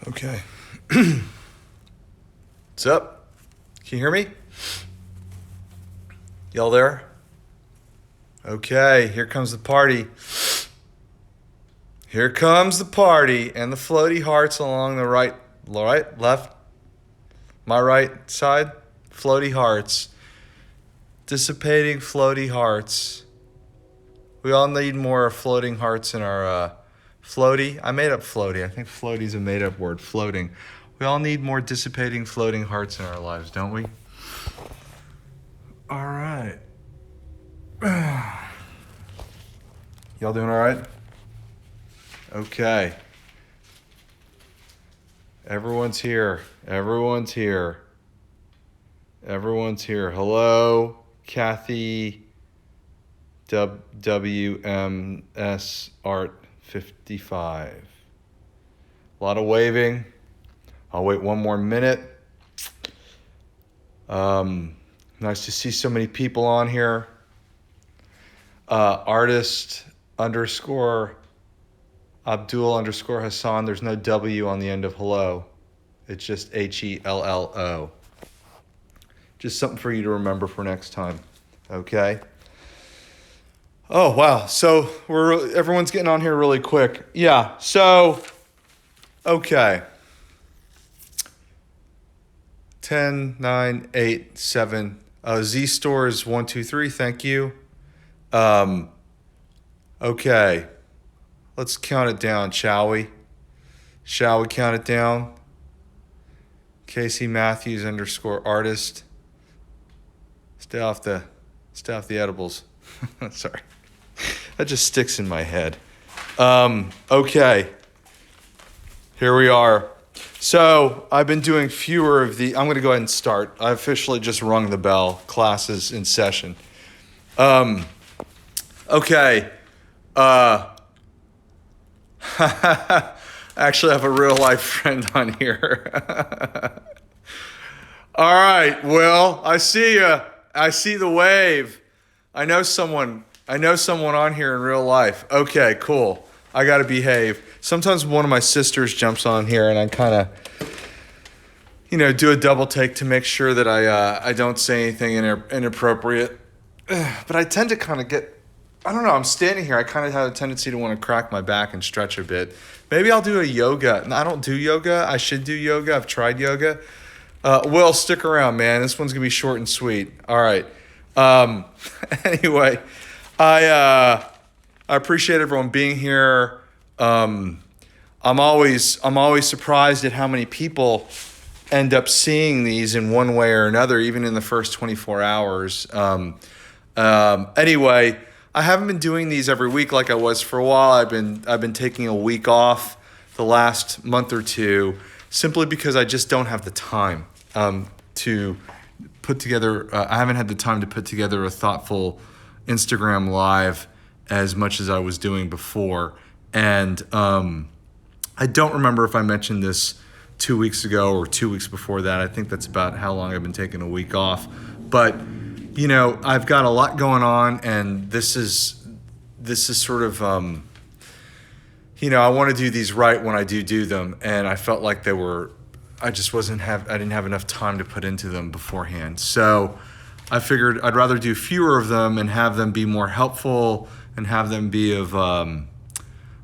Okay. What's up? Can you hear me? Y'all there? Okay, here comes the party. Here comes the party and the floaty hearts along the right, left, my right side. Floaty hearts. Dissipating floaty hearts. We all need more floating hearts in our floaty. I made up floaty. I think floaty's a made up word, floating. We all need more dissipating floating hearts in our lives, don't we? All right. Y'all doing all right? Okay. Everyone's here. Everyone's here. Everyone's here. Hello, Kathy WMS Art 55. A lot of waving. I'll wait one more minute. Nice to see so many people on here. Artist underscore Abdul underscore Hassan. There's no W on the end of hello. It's just HELLO. Just something for you to remember for next time. Okay? Oh, wow. So everyone's getting on here really quick. Yeah. So, okay. 10, 9, 8, 7. Z Stores 1, 2, 3. Thank you. Okay. Let's count it down, shall we? Shall we count it down? Casey Matthews underscore artist. Stay off the edibles. Sorry. That just sticks in my head. Okay. Here we are. So I've been doing fewer of the. I'm going to go ahead and start. I officially just rung the bell. Classes in session. Okay. Actually, I have a real life friend on here. All right. Well, I see you. I see the wave. I know someone on here in real life. Okay, cool. I got to behave. Sometimes one of my sisters jumps on here and I kind of, do a double take to make sure that I don't say anything inappropriate. But I tend to kind of get, I don't know, I'm standing here. I kind of have a tendency to want to crack my back and stretch a bit. Maybe I'll do a yoga. I don't do yoga. I should do yoga. I've tried yoga. Will, stick around, man. This one's going to be short and sweet. All right. Anyway, I appreciate everyone being here. I'm always surprised at how many people end up seeing these in one way or another, even in the first 24 hours. Anyway, I haven't been doing these every week like I was for a while. I've been taking a week off the last month or two simply because I just don't have the time to put together. I haven't had the time to put together a thoughtful Instagram live as much as I was doing before. And I don't remember if I mentioned this 2 weeks ago or 2 weeks before that. I think that's about how long I've been taking a week off. But I've got a lot going on, and this is sort of, I want to do these right when I do them, and I felt like I didn't have enough time to put into them beforehand. So I figured I'd rather do fewer of them and have them be more helpful and have them be of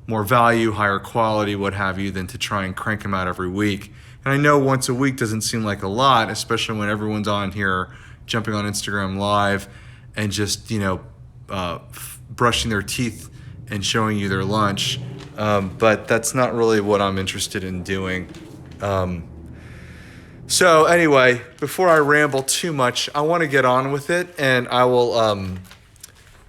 more value, higher quality, what have you, than to try and crank them out every week. And I know once a week doesn't seem like a lot, especially when everyone's on here jumping on Instagram Live and just, brushing their teeth and showing you their lunch. But that's not really what I'm interested in doing. So anyway, before I ramble too much, I want to get on with it, and I will.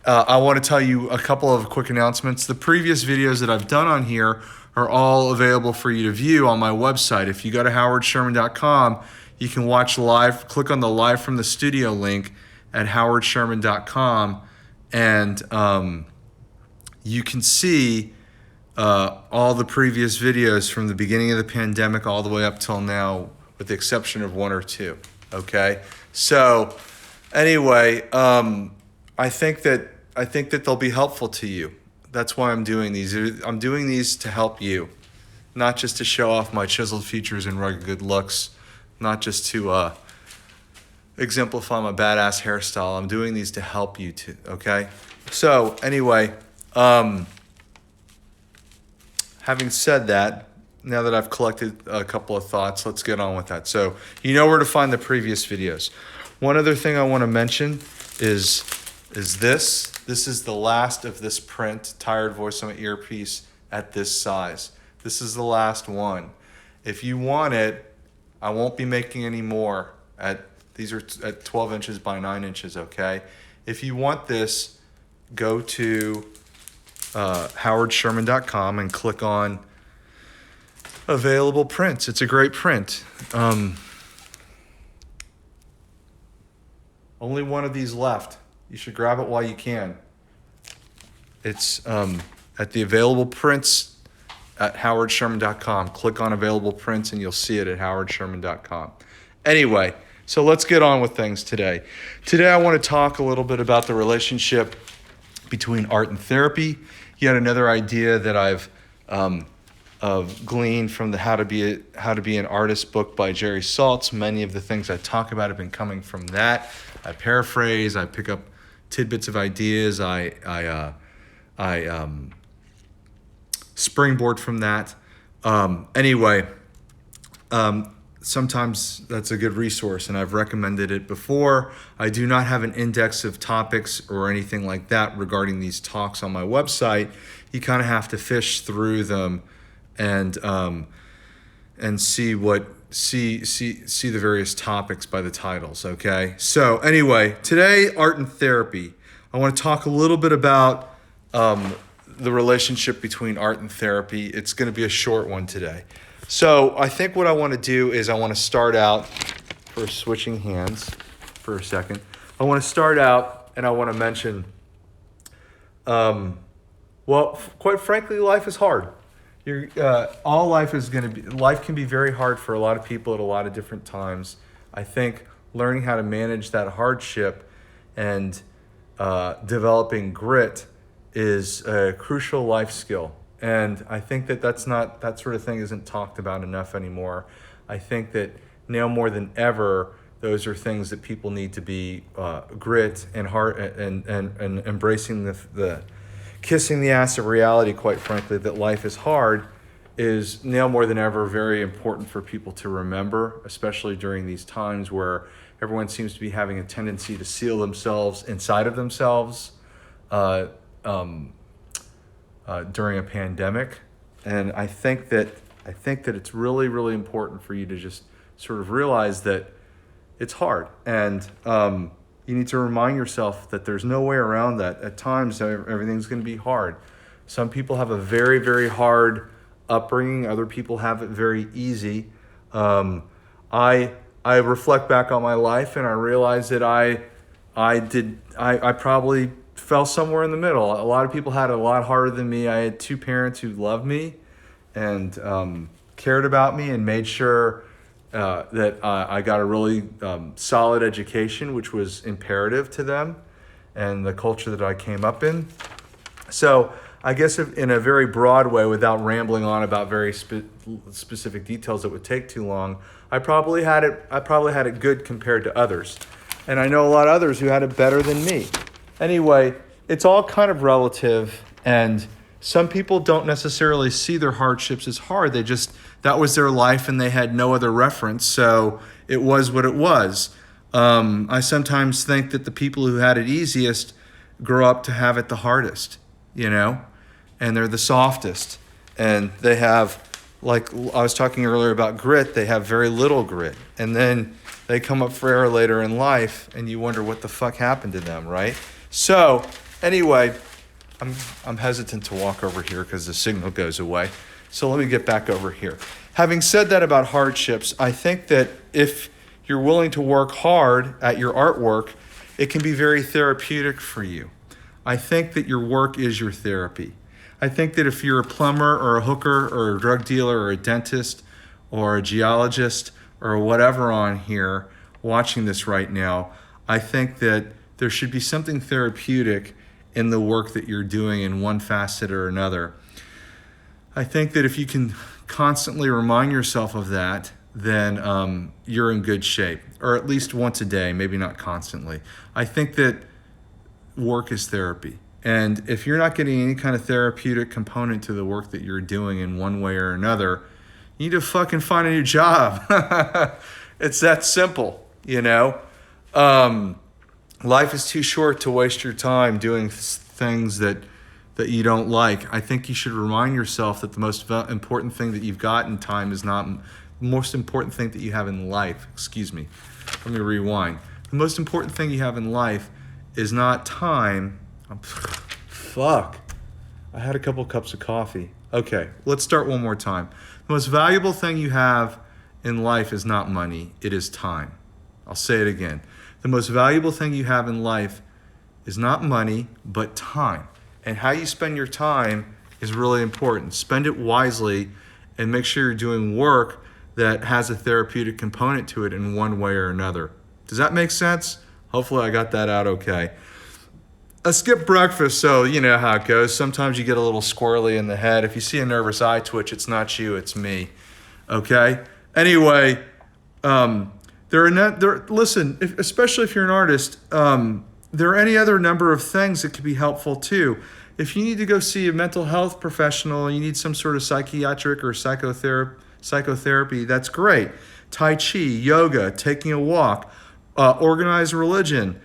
I want to tell you a couple of quick announcements. The previous videos that I've done on here are all available for you to view on my website. If you go to howardsherman.com, you can watch live. Click on the Live from the Studio link at howardsherman.com, and you can see all the previous videos from the beginning of the pandemic all the way up till now, with the exception of one or two. Okay, so anyway, I think that they'll be helpful to you. That's why I'm doing these. I'm doing these to help you, not just to show off my chiseled features and rugged good looks, not just to exemplify my badass hairstyle. I'm doing these to help you too, okay? So anyway, having said that, now that I've collected a couple of thoughts, let's get on with that. So you know where to find the previous videos. One other thing I want to mention is this. This is the last of this print, Tired Voice on my earpiece at this size. This is the last one. If you want it, I won't be making any more. These are at 12 inches by 9 inches, okay? If you want this, go to howardsherman.com and click on available prints. It's a great print. Only one of these left. You should grab it while you can. It's at the available prints at howardsherman.com. Click on available prints and you'll see it at howardsherman.com. Anyway, so let's get on with things today. Today I want to talk a little bit about the relationship between art and therapy. Yet another idea that I've gleaned from the How to Be an Artist book by Jerry Saltz. Many of the things I talk about have been coming from that. I paraphrase, I pick up tidbits of ideas, I springboard from that. Sometimes that's a good resource, and I've recommended it before. I do not have an index of topics or anything like that regarding these talks on my website. You kind of have to fish through them and see the various topics by the titles, okay? So anyway, today, art and therapy. I want to talk a little bit about the relationship between art and therapy. It's going to be a short one today. So I think what I want to do is I want to start out, for switching hands for a second, I want to start out and I want to mention, quite frankly, life is hard. Life can be very hard for a lot of people at a lot of different times. I think learning how to manage that hardship and developing grit is a crucial life skill. And I think that sort of thing isn't talked about enough anymore. I think that now more than ever, those are things that people need to be grit and heart and embracing the kissing the ass of reality, quite frankly, that life is hard, is now more than ever very important for people to remember, especially during these times where everyone seems to be having a tendency to seal themselves inside of themselves during a pandemic. And I think that it's really, really important for you to just sort of realize that it's hard. And you need to remind yourself that there's no way around that. At times, everything's going to be hard. Some people have a very, very hard upbringing. Other people have it very easy. I reflect back on my life and I realize that I probably fell somewhere in the middle. A lot of people had it a lot harder than me. I had two parents who loved me and cared about me and made sure that I got a really solid education, which was imperative to them and the culture that I came up in. So I guess in a very broad way, without rambling on about very specific details that would take too long, I probably had it good compared to others. And I know a lot of others who had it better than me. Anyway, it's all kind of relative, and some people don't necessarily see their hardships as hard. That was their life and they had no other reference, so it was what it was. I sometimes think that the people who had it easiest grow up to have it the hardest, and they're the softest. And they have, like I was talking earlier about grit, they have very little grit. And then they come up for air later in life and you wonder what the fuck happened to them, right? So anyway, I'm hesitant to walk over here because the signal goes away. So let me get back over here. Having said that about hardships, I think that if you're willing to work hard at your artwork, it can be very therapeutic for you. I think that your work is your therapy. I think that if you're a plumber or a hooker or a drug dealer or a dentist or a geologist or whatever on here watching this right now, I think that there should be something therapeutic in the work that you're doing in one facet or another. I think that if you can constantly remind yourself of that, then you're in good shape, or at least once a day, maybe not constantly. I think that work is therapy. And if you're not getting any kind of therapeutic component to the work that you're doing in one way or another, you need to fucking find a new job. It's that simple, you know? Life is too short to waste your time doing things that you don't like. I think you should remind yourself that the most important thing that you've got in time is not the most important thing that you have in life. Excuse me. Let me rewind. The most important thing you have in life is not time. Fuck. I had a couple cups of coffee. Okay, let's start one more time. The most valuable thing you have in life is not money, it is time. I'll say it again. The most valuable thing you have in life is not money, but time. And how you spend your time is really important. Spend it wisely and make sure you're doing work that has a therapeutic component to it in one way or another. Does that make sense? Hopefully I got that out okay. I skipped breakfast, so you know how it goes. Sometimes you get a little squirrely in the head. If you see a nervous eye twitch, it's not you, it's me. Okay? Anyway, listen, especially if you're an artist, there are any other number of things that could be helpful too. If you need to go see a mental health professional, you need some sort of psychiatric or psychotherapy, that's great. Tai Chi, yoga, taking a walk, organized religion,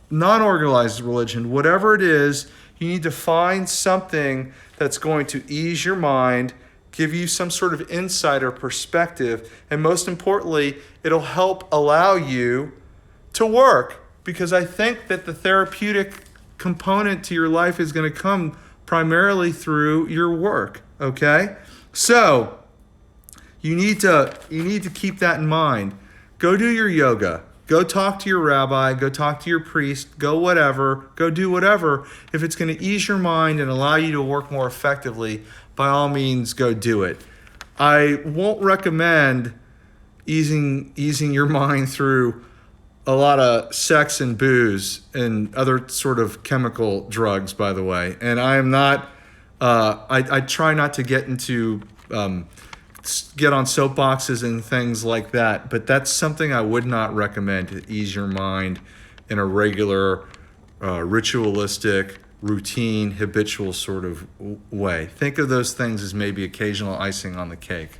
non-organized religion, whatever it is, you need to find something that's going to ease your mind, give you some sort of insight or perspective, and most importantly, it'll help allow you to work, because I think that the therapeutic component to your life is going to come primarily through your work, okay? So, you need to keep that in mind. Go do your yoga. Go talk to your rabbi, go talk to your priest, go do whatever. If it's going to ease your mind and allow you to work more effectively, by all means, go do it. I won't recommend easing your mind through a lot of sex and booze and other sort of chemical drugs, by the way. And I am not, I try not to get on soapboxes and things like that, but that's something I would not recommend to ease your mind in a regular, ritualistic, routine, habitual sort of way. Think of those things as maybe occasional icing on the cake.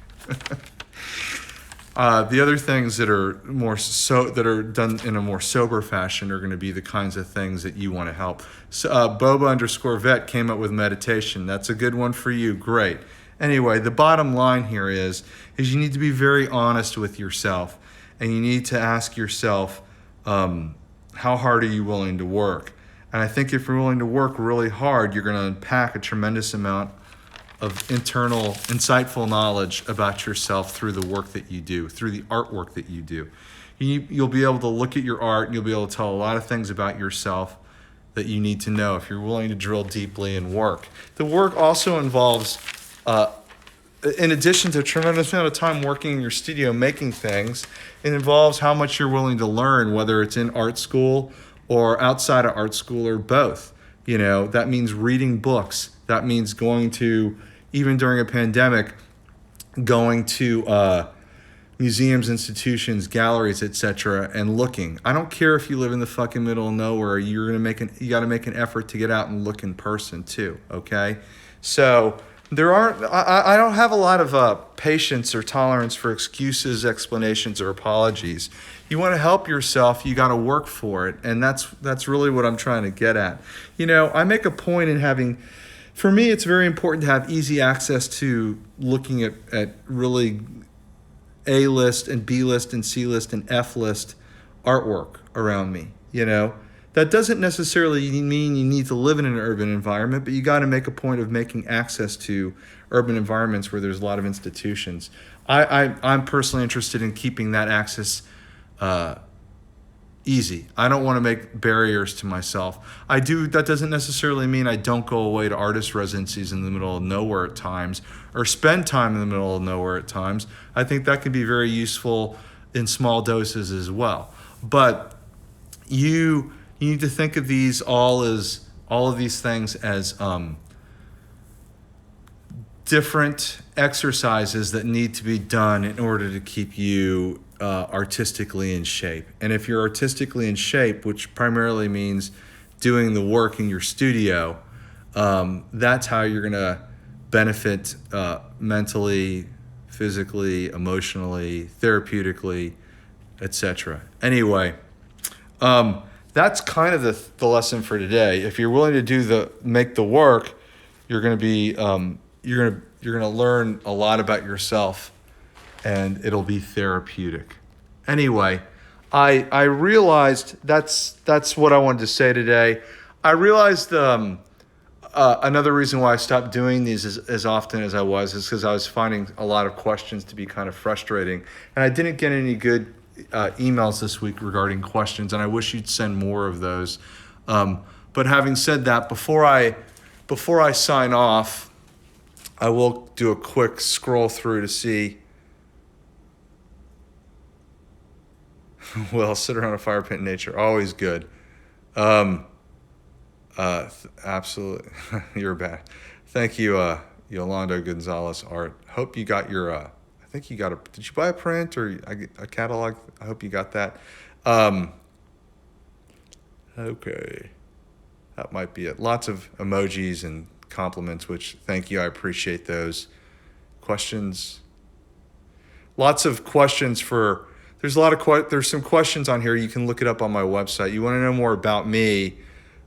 The other things that are that are done in a more sober fashion are going to be the kinds of things that you want to help. So, Boba_vet came up with meditation. That's a good one for you. Great. Anyway, the bottom line here is you need to be very honest with yourself, and you need to ask yourself, how hard are you willing to work? And I think if you're willing to work really hard, you're going to unpack a tremendous amount of internal, insightful knowledge about yourself through the work that you do, through the artwork that you do. You'll be able to look at your art, and you'll be able to tell a lot of things about yourself that you need to know if you're willing to drill deeply and work. The work also involves, in addition to a tremendous amount of time working in your studio making things, it involves how much you're willing to learn, whether it's in art school or outside of art school or both. You know, that means reading books. That means going to, even during a pandemic, going to museums, institutions, galleries, etc., and looking. I don't care if you live in the fucking middle of nowhere. You got to make an effort to get out and look in person too. Okay, so I don't have a lot of patience or tolerance for excuses, explanations, or apologies. You want to help yourself, you got to work for it, and that's really what I'm trying to get at. You know, I make a point in having. For me, it's very important to have easy access to looking at really A-list and B-list and C-list and F-list artwork around me, you know. That doesn't necessarily mean you need to live in an urban environment, but you got to make a point of making access to urban environments where there's a lot of institutions. I'm personally interested in keeping that access easy. I don't want to make barriers to myself. That doesn't necessarily mean I don't go away to artist residencies in the middle of nowhere at times or spend time in the middle of nowhere at times. I think that can be very useful in small doses as well. But you need to think of all of these things as different exercises that need to be done in order to keep you artistically in shape. And if you're artistically in shape, which primarily means doing the work in your studio, that's how you're going to benefit mentally, physically, emotionally, therapeutically, etc. Anyway, that's kind of the lesson for today. If you're willing to make the work, you're going to be you're going to learn a lot about yourself, and it'll be therapeutic. Anyway, I realized that's what I wanted to say today. I realized another reason why I stopped doing these as often as I was is because I was finding a lot of questions to be kind of frustrating, and I didn't get any good emails this week regarding questions, and I wish you'd send more of those. But having said that, before I sign off, I will do a quick scroll through to see. Well, sit around a fire pit in nature, always good. Absolutely, you're bad. Thank you, Yolanda Gonzalez Art. Hope you got your. I think you got a. Did you buy a print or a catalog? I hope you got that. Okay, that might be it. Lots of emojis and compliments, which thank you. I appreciate those. Questions. Lots of questions for. There's there's some questions on here. You can look it up on my website. You want to know more about me?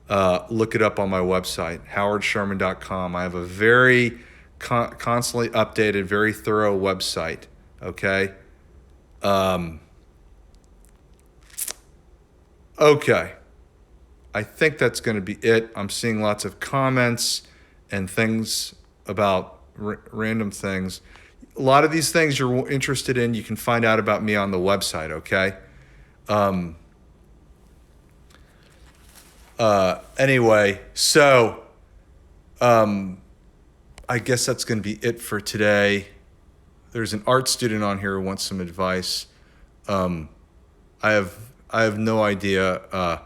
Look it up on my website, howardsherman.com. I have a very constantly updated, very thorough website. Okay. Okay. I think that's going to be it. I'm seeing lots of comments and things about random things. A lot of these things you're interested in, you can find out about me on the website. Okay. Anyway, so I guess that's going to be it for today. There's an art student on here who wants some advice. I have no idea.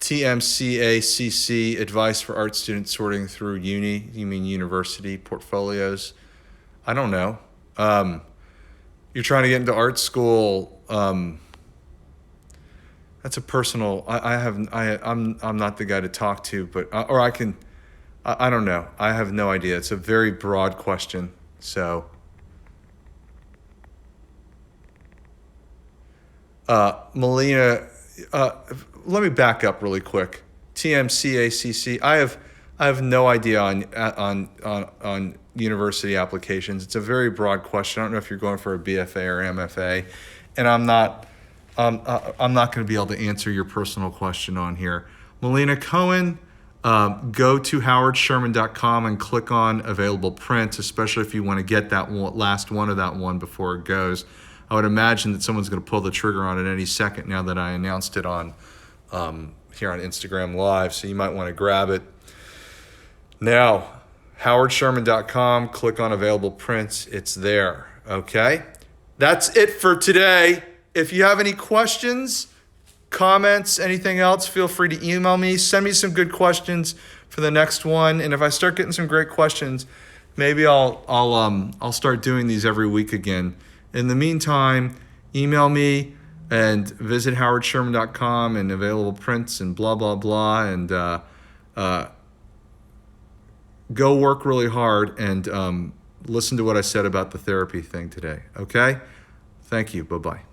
TMCACC, advice for art students sorting through uni. You mean university portfolios? I don't know. You're trying to get into art school. That's a personal. I'm not the guy to talk to, but or I can. I don't know. I have no idea. It's a very broad question. So, Melina, let me back up really quick. TMCACC. I have no idea on university applications. It's a very broad question. I don't know if you're going for a BFA or MFA, and I'm not going to be able to answer your personal question on here. Melina Cohen, go to howardsherman.com and click on available prints, especially if you want to get that last one of that one before it goes. I would imagine that someone's going to pull the trigger on it any second now that I announced it on here on Instagram Live, so you might want to grab it. Now, howardsherman.com, click on available prints. It's there, okay? That's it for today. If you have any questions, comments, anything else, feel free to email me. Send me some good questions for the next one. And if I start getting some great questions, maybe I'll start doing these every week again. In the meantime, email me and visit howardsherman.com and available prints and blah, blah, blah. And go work really hard and listen to what I said about the therapy thing today. Okay? Thank you. Bye-bye.